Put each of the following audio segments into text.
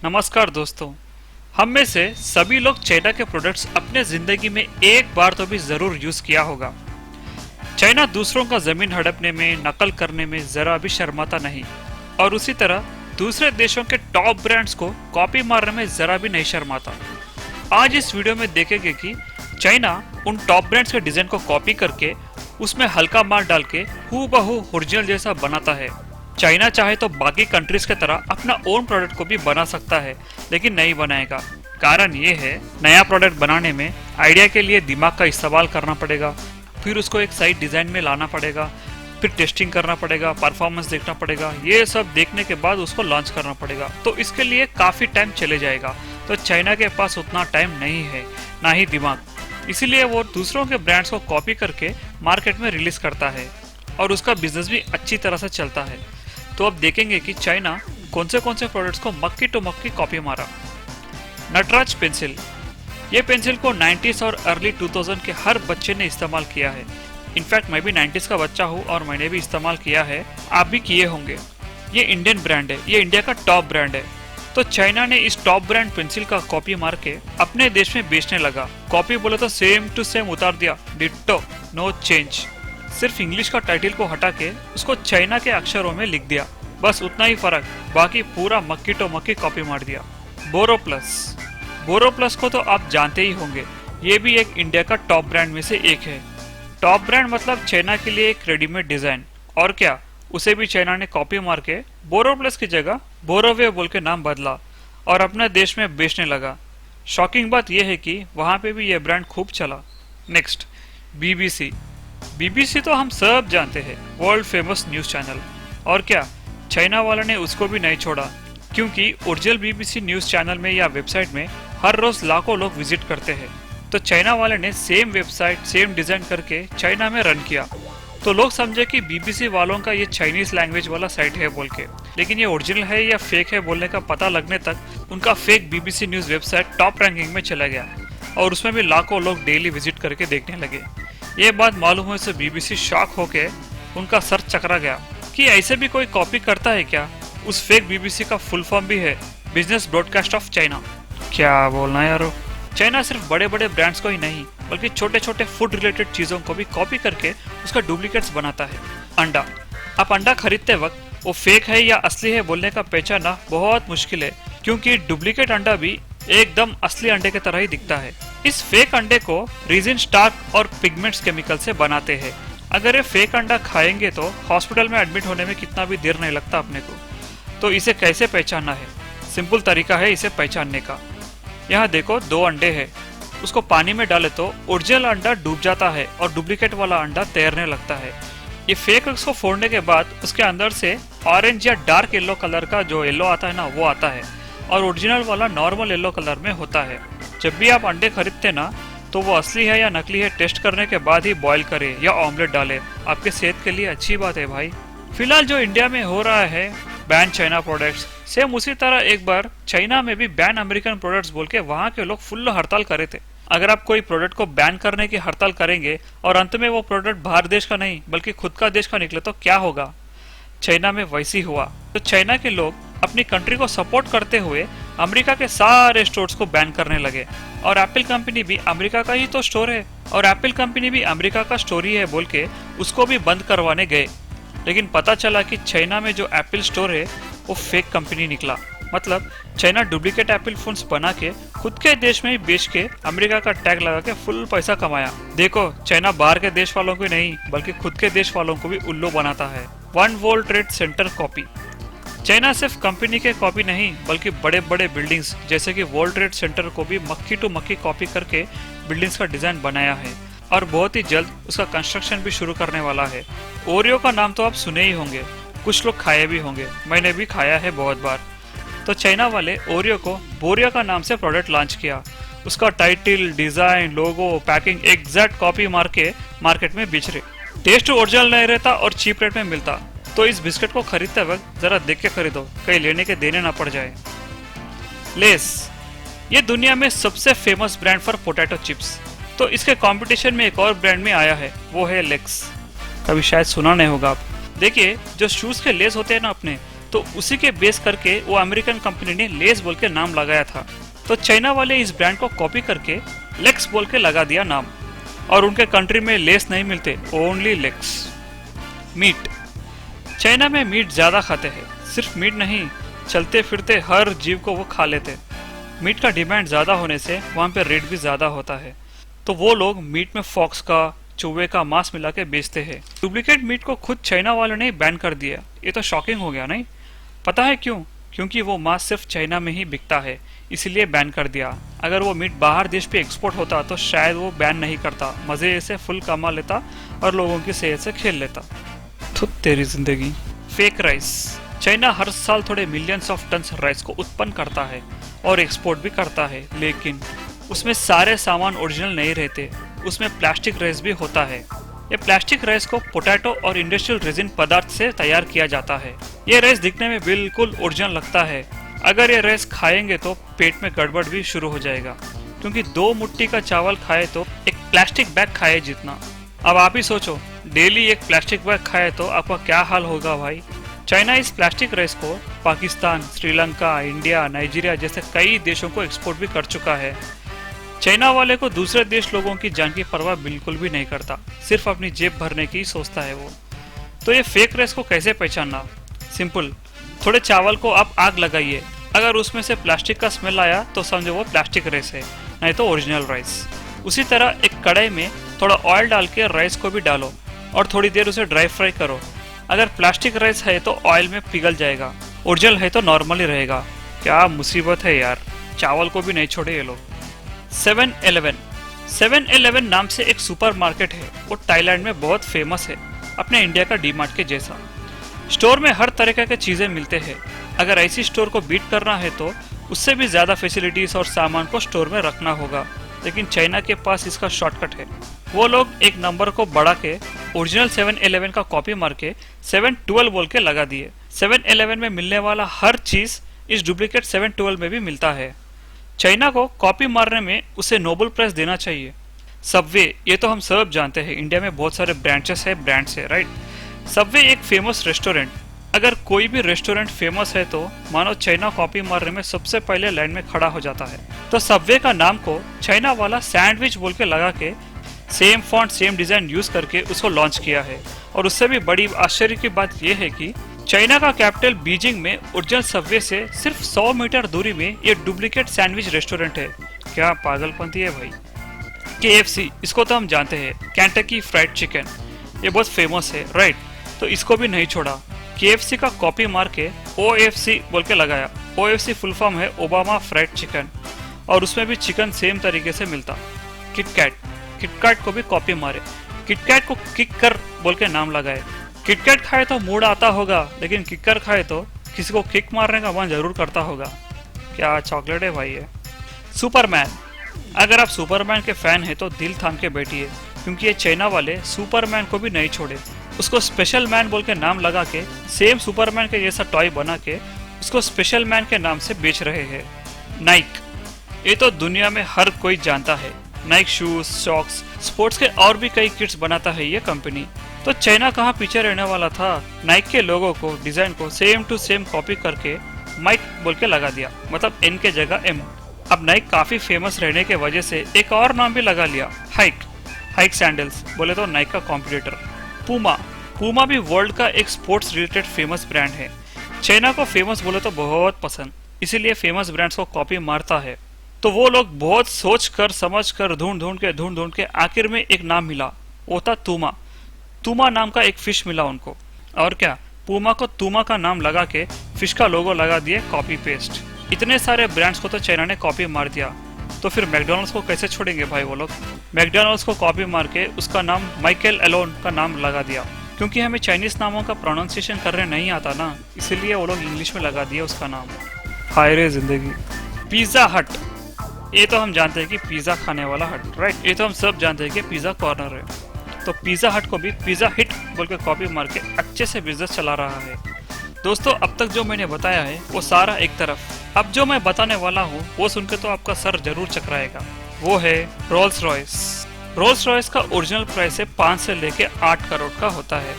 नमस्कार दोस्तों। हम में से सभी लोग चाइना के प्रोडक्ट्स अपने जिंदगी में एक बार तो भी जरूर यूज किया होगा। चाइना दूसरों का जमीन हड़पने में, नकल करने में जरा भी शर्माता नहीं और उसी तरह दूसरे देशों के टॉप ब्रांड्स को कॉपी मारने में जरा भी नहीं शर्माता। आज इस वीडियो में देखेंगे कि चाइना उन टॉप ब्रांड्स के डिजाइन को कॉपी करके उसमें हल्का मार डाल के हूबहू ओरिजिनल जैसा बनाता है। चाइना चाहे तो बाकी कंट्रीज की तरह अपना ओन प्रोडक्ट को भी बना सकता है, लेकिन नहीं बनाएगा। कारण ये है, नया प्रोडक्ट बनाने में आइडिया के लिए दिमाग का इस्तेमाल करना पड़ेगा, फिर उसको एक सही डिजाइन में लाना पड़ेगा, फिर टेस्टिंग करना पड़ेगा, परफॉर्मेंस देखना पड़ेगा। ये सब देखने के बाद उसको लॉन्च करना पड़ेगा, तो इसके लिए काफी टाइम चले जाएगा। तो चाइना के पास उतना टाइम नहीं है, ना ही दिमाग। इसीलिए वो दूसरों के ब्रांड्स को कॉपी करके मार्केट में रिलीज करता है और उसका बिजनेस भी अच्छी तरह से चलता है। तो अब देखेंगे कि चाइना कौन से प्रोडक्ट्स को मक्की टू मक्की कॉपी मारा। नटराज पेंसिल। ये पेंसिल को 90s और अर्ली 2000 के हर बच्चे ने इस्तेमाल किया है। इनफैक्ट मैं भी 90s का बच्चा हूँ और मैंने भी इस्तेमाल किया है, आप भी किए होंगे। ये इंडियन ब्रांड है, ये इंडिया का टॉप ब्रांड है। तो चाइना ने इस टॉप ब्रांड पेंसिल का कॉपी मार के अपने देश में बेचने लगा। कॉपी बोले तो सेम टू सेम उतार दिया, डिट्टो, नो चेंज। सिर्फ इंग्लिश का टाइटल को हटा के उसको चाइना के अक्षरों में लिख दिया, बस उतना ही फर्क, बाकी पूरा मक्की टू मक्की कॉपी मार दिया। बोरोप्लस। बोरोप्लस को तो आप जानते ही होंगे, ये भी एक इंडिया का टॉप ब्रांड में से एक है। टॉप ब्रांड मतलब चाइना के लिए एक रेडीमेड डिजाइन, और क्या, उसे भी चाइना ने कॉपी मार के बोरोप्लस की जगह बोरोवे बोल के नाम बदला और अपने देश में बेचने लगा। शॉकिंग बात यह है कि वहां पे भी यह ब्रांड खूब चला। Next, BBC. बीबीसी तो हम सब जानते हैं, वर्ल्ड फेमस न्यूज चैनल, और क्या, चाइना वालों ने उसको भी नहीं छोड़ा, क्योंकि ओरिजिनल बीबीसी न्यूज चैनल में या वेबसाइट में हर रोज लाखों लोग विजिट करते हैं। तो चाइना वाले ने सेम वेबसाइट सेम डिजाइन करके चाइना में रन किया, तो लोग समझे कि बीबीसी वालों का ये चाइनीज लैंग्वेज वाला साइट है बोल के। लेकिन ये ओरिजिनल है या फेक है बोलने का पता लगने तक उनका fake BBC news website top ranking में चला गया और उसमें भी लाखों लोग डेली विजिट करके देखने लगे। ये बात मालूम हुए से बीबीसी शॉक होके उनका सर चकरा गया कि ऐसे भी कोई कॉपी करता है क्या। उस फेक बीबीसी का फुल फॉर्म भी है बिजनेस ब्रॉडकास्ट ऑफ चाइना। क्या बोलना यारो। चाइना सिर्फ बड़े बड़े ब्रांड्स को ही नहीं, बल्कि छोटे छोटे फूड रिलेटेड चीजों को भी कॉपी करके उसका डुप्लीकेट्स बनाता है। अंडा। आप अंडा खरीदते वक्त वो फेक है या असली है बोलने का पहचानना बहुत मुश्किल है, क्योंकि डुप्लीकेट अंडा भी एकदम असली अंडे की तरह ही दिखता है। इस फेक अंडे को रीजिन स्टार्च और पिगमेंट्स केमिकल से बनाते हैं। अगर ये फेक अंडा खाएंगे तो हॉस्पिटल में एडमिट होने में कितना भी देर नहीं लगता अपने को। तो इसे कैसे पहचानना है? सिंपल तरीका है इसे पहचानने का। यहाँ देखो, 2 अंडे हैं, उसको पानी में डाले तो ओरिजिनल अंडा डूब जाता है और डुप्लीकेट वाला अंडा तैरने लगता है। ये फेक एग्स को फोड़ने के बाद उसके अंदर से ऑरेंज या डार्क येलो कलर का जो येलो आता है ना, वो आता है, और ओरिजिनल वाला नॉर्मल येलो कलर में होता है। जब भी आप अंडे खरीदते ना, तो वो असली है या नकली है टेस्ट करने के बाद ही बॉईल करे या ऑमलेट डाले, आपके सेहत के लिए अच्छी बात है भाई। फिलहाल जो इंडिया में हो रहा है बैन चाइना प्रोडक्ट्स, सेम उसी तरह एक बार चाइना में भी बैन अमेरिकन प्रोडक्ट्स बोल के वहाँ के लोग फुल हड़ताल करे थे। अगर आप कोई प्रोडक्ट को बैन करने की हड़ताल करेंगे और अंत में वो प्रोडक्ट बाहर देश का नहीं बल्कि खुद का देश का निकले तो क्या होगा? चाइना में वैसी हुआ। तो चाइना के लोग अपनी कंट्री को सपोर्ट करते हुए अमेरिका के सारे स्टोर्स को बैन करने लगे, और एप्पल कंपनी भी अमेरिका का ही तो स्टोर है और एप्पल कंपनी भी अमेरिका का स्टोर ही है बोल के उसको भी बंद करवाने गए। लेकिन पता चला कि चाइना में जो एप्पल स्टोर है वो फेक कंपनी निकला। मतलब चाइना डुप्लीकेट एप्पल फोन्स बना के खुद के देश में ही बेच के अमेरिका का टैग लगा के फुल पैसा कमाया। देखो, चाइना बाहर के देश वालों को नहीं बल्कि खुद के देश वालों को भी उल्लू बनाता है। One world trade centre copy. China सिर्फ कंपनी के कॉपी नहीं बल्कि बड़े बड़े बिल्डिंग्स जैसे कि वर्ल्ड ट्रेड सेंटर को भी मक्खी टू मक्खी कॉपी करके बिल्डिंग्स का डिजाइन बनाया है, और बहुत ही जल्द उसका कंस्ट्रक्शन भी शुरू करने वाला है। ओरियो का नाम तो आप सुने ही होंगे, कुछ लोग खाए भी होंगे, मैंने भी खाया है बहुत बार। तो चाइना वाले ओरियो को बोरिया का नाम से प्रोडक्ट लॉन्च किया। उसका टाइटल, डिजाइन, लोगो, पैकिंग एग्जैक्ट कॉपी मार के मार्केट में बेच रहे। टेस्ट ओरिजिनल नहीं रहता और चीप रेट में मिलता। तो इस बिस्किट को खरीदते वक्त जरा देख के खरीदो, कहीं लेने के देने ना पड़ जाए। लेस। ये दुनिया में सबसे famous brand for potato chips. तो इसके कंपटीशन में एक और ब्रांड में आया है, वो है लेक्स। कभी शायद सुना नहीं होगा आप। देखिए, जो शूज के लेस होते हैं ना अपने, तो उसी के बेस करके वो अमेरिकन कंपनी ने लेस बोल के नाम लगाया था। तो चाइना वाले इस ब्रांड को कॉपी करके लेक्स बोल के लगा दिया नाम, और उनके कंट्री में लेस नहीं मिलते, ओनली लेक्स। मीट, चाइना में मीट ज्यादा खाते हैं। सिर्फ मीट नहीं, चलते फिरते हर जीव को वो खा लेते। मीट का डिमांड ज्यादा होने से वहाँ पे रेट भी ज्यादा होता है, तो वो लोग मीट में फॉक्स का, चूहे का मांस मिला के बेचते हैं। डुप्लीकेट मीट को खुद चाइना वालों ने बैन कर दिया। ये तो शॉकिंग हो गया नहीं? पता है क्यों? क्योंकि वो मांस सिर्फ चाइना में ही बिकता है, इसीलिए बैन कर दिया। अगर वो मीट बाहर देश पे एक्सपोर्ट होता तो शायद वो बैन नहीं करता, मजे से फुल कमा लेता और लोगों की सेहत से खेल लेता। थुत तेरी जिंदगी। फेक राइस, चाइना हर साल थोड़े मिलियंस ऑफ टन्स राइस को उत्पन्न करता है और एक्सपोर्ट भी करता है, लेकिन उसमें सारे सामान ओरिजिनल नहीं रहते। उसमें प्लास्टिक राइस भी होता है। ये प्लास्टिक राइस को पोटैटो और इंडस्ट्रियल रेजिन पदार्थ से तैयार किया जाता है। ये राइस दिखने में बिल्कुल ओरिजिनल लगता है। अगर ये राइस खाएंगे तो पेट में गड़बड़ भी शुरू हो जाएगा, क्योंकि 2 मुट्ठी का चावल खाए तो एक प्लास्टिक बैग खाए जितना। अब आप ही सोचो, डेली एक प्लास्टिक बैग खाए तो आपका क्या हाल होगा भाई। चाइना इस प्लास्टिक राइस को पाकिस्तान, श्रीलंका, इंडिया, नाइजीरिया जैसे कई देशों को एक्सपोर्ट भी कर चुका है। चाइना वाले को दूसरे देश लोगों की जान की परवाह बिल्कुल भी नहीं करता, सिर्फ अपनी जेब भरने की सोचता है वो। तो ये फेक राइस को कैसे पहचानना? सिंपल, थोड़े चावल को आप आग लगाइए, अगर उसमें से प्लास्टिक का स्मेल आया तो समझो वो प्लास्टिक राइस है, नहीं तो ओरिजिनल राइस। उसी तरह एक कढ़ाई में थोड़ा ऑयल डाल के राइस को भी डालो और थोड़ी देर उसे ड्राई फ्राई करो। अगर प्लास्टिक राइस है तो ऑयल में पिघल जाएगा, ओरिजिनल है तो नॉर्मली रहेगा। क्या मुसीबत है यार, चावल को भी नहीं छोड़े ये लोग। 7-Eleven, 7-Eleven नाम से एक सुपरमार्केट है। वो थाईलैंड में बहुत फेमस है, अपने इंडिया का डीमार्ट के जैसा। स्टोर में हर तरह के चीजें मिलते हैं। अगर ऐसी स्टोर को बीट करना है तो उससे भी ज्यादा फैसिलिटीज और सामान को स्टोर में रखना होगा, लेकिन चाइना के पास इसका शॉर्टकट है। वो लोग एक नंबर को बढ़ा के ओरिजिनल 7-Eleven का कॉपी मार के 712 बोल के लगा दिए। 7-Eleven में मिलने वाला हर चीज इस डुप्लीकेट 712 में भी मिलता है। चाइना को कॉपी मारने में उसे नोबेल प्राइज देना चाहिए। सबवे, ये तो हम सब जानते हैं, इंडिया में बहुत सारे ब्रांड्स है, राइट। सबवे एक फेमस रेस्टोरेंट। अगर कोई भी रेस्टोरेंट फेमस है तो मानो चाइना कॉपी मारने में सबसे पहले लाइन में खड़ा हो जाता है। तो सबवे का नाम को चाइना वाला सैंडविच बोल के लगा के same font same design use करके उसको लॉन्च किया है। और उससे भी बड़ी आश्चर्य की बात यह है कि चाइना का कैपिटल बीजिंग में ओरिजिनल सबवे से सिर्फ 100 मीटर दूरी में ये डुप्लीकेट सैंडविच रेस्टोरेंट है। क्या पागलपंती है भाई। KFC, इसको तो हम जानते हैं, कैंटकी फ्राइड चिकन, ये बहुत फेमस है, राइट। तो इसको भी नहीं छोड़ा, KFC का कॉपी मार के OFC बोल के लगाया। OFC फुल फॉर्म है ओबामा फ्राइड चिकन, और उसमें भी चिकन सेम तरीके से मिलता। किटकैट को भी कॉपी मारे, किटकैट को किक कर बोल के नाम लगाए। किटकैट खाए तो मूड आता होगा, लेकिन किकर खाए तो किसी को किक मारने का मन जरूर करता होगा। क्या चॉकलेट है भाई ये। सुपरमैन, अगर आप सुपरमैन के फैन हैं तो दिल थाम के बैठिए, क्योंकि ये चाइना वाले सुपरमैन को भी नहीं छोड़े। उसको स्पेशल मैन बोल के नाम लगा के सेम सुपरमैन के जैसा टॉय बना के उसको स्पेशल मैन के नाम से बेच रहे हैं। नाइक, ये तो दुनिया में हर कोई जानता है। नाइक शूज, सॉक्स, स्पोर्ट्स के और भी कई किट्स बनाता है ये कंपनी। तो चाइना कहाँ पीछे रहने वाला था। नाइक के लोगों को, डिजाइन को सेम टू सेम कॉपी करके माइक बोल के लगा दिया, मतलब N के जगह M। अब नाइक काफी फेमस रहने के वजह से एक और नाम भी लगा लिया, हाइक सैंडल्स, बोले तो नाइक का कॉम्पिटिटर। पूमा भी वर्ल्ड का एक स्पोर्ट्स रिलेटेड फेमस ब्रांड है। चाइना को फेमस बोले तो बहुत पसंद, इसीलिए फेमस ब्रांड्स को कॉपी मारता है। तो वो लोग बहुत सोच कर समझ कर ढूंढ के आखिर में एक नाम मिला, वो था तूमा नाम का एक फिश मिला उनको। और क्या, पूमा को तूमा का नाम लगा के फिश का लोगो लगा दिए, कॉपी पेस्ट। इतने सारे ब्रांड्स को तो चाइना ने कॉपी मार दिया, तो फिर मैकडॉनल्ड्स को कैसे छोड़ेंगे भाई वो लोग। मैकडॉनल्ड्स को कॉपी मार के उसका नाम माइकल एलोन का नाम लगा दिया, क्योंकि हमें चाइनीज नामों का प्रोनाउंसिएशन करने नहीं आता ना, इसीलिए वो लोग इंग्लिश में लगा दिया उसका नाम। हाय रे जिंदगी। पिज्जा हट, ये तो हम जानते हैं कि पिज्जा खाने वाला हट, राइट। ये तो हम सब जानते हैं कि पिज्जा कॉर्नर है। तो पिज्जा हट को भी पिज्जा हिट बोल के कॉपी मार के अच्छे से बिजनेस चला रहा है। दोस्तों, अब तक जो मैंने बताया है वो सारा एक तरफ। अब जो मैं बताने वाला हूँ वो सुनकर तो आपका सर जरूर चकराएगा। वो है रोल्स रॉयस। रोल्स रॉयस का ओरिजिनल प्राइस है 5 से लेके 8 करोड़ का होता है।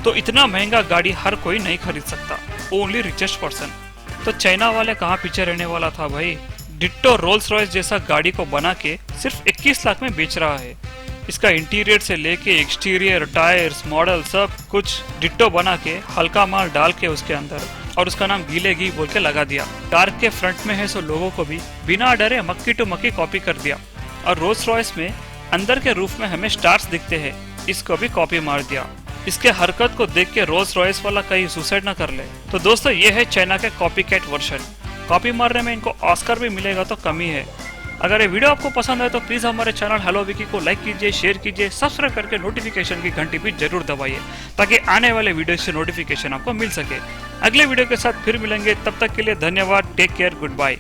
तो इतना महंगा गाड़ी हर कोई नहीं खरीद सकता। Only richest person. तो चाइना वाले कहाँ पीछे रहने वाला था भाई, डिट्टो रोल्स रॉयस जैसा गाड़ी को बना के सिर्फ 21 लाख में बेच रहा है। इसका इंटीरियर से लेके एक्सटीरियर, टायर्स, मॉडल सब कुछ डिट्टो बना के हल्का माल डाल के उसके अंदर, और उसका नाम गीले घी बोल के लगा दिया। कार के फ्रंट में है सो लोगों को भी बिना डरे मक्की टू मक्की कॉपी कर दिया। और रोल्स रॉयस में अंदर के रूफ में हमें स्टार्स दिखते हैं, इसको भी कॉपी मार दिया। इसके हरकत को देख के रोल्स रॉयस वाला कहीं सुसाइड ना कर ले। तो दोस्तों ये है चाइना के कॉपी कैट वर्जन। कॉपी मारने में इनको ऑस्कर भी मिलेगा तो कमी है। अगर ये वीडियो आपको पसंद है तो प्लीज हमारे चैनल हेलो विकी को लाइक कीजिए, शेयर कीजिए, सब्सक्राइब करके नोटिफिकेशन की घंटी भी जरूर दबाइए ताकि आने वाले वीडियो से नोटिफिकेशन आपको मिल सके। अगले वीडियो के साथ फिर मिलेंगे, तब तक के लिए धन्यवाद। Take care, good bye.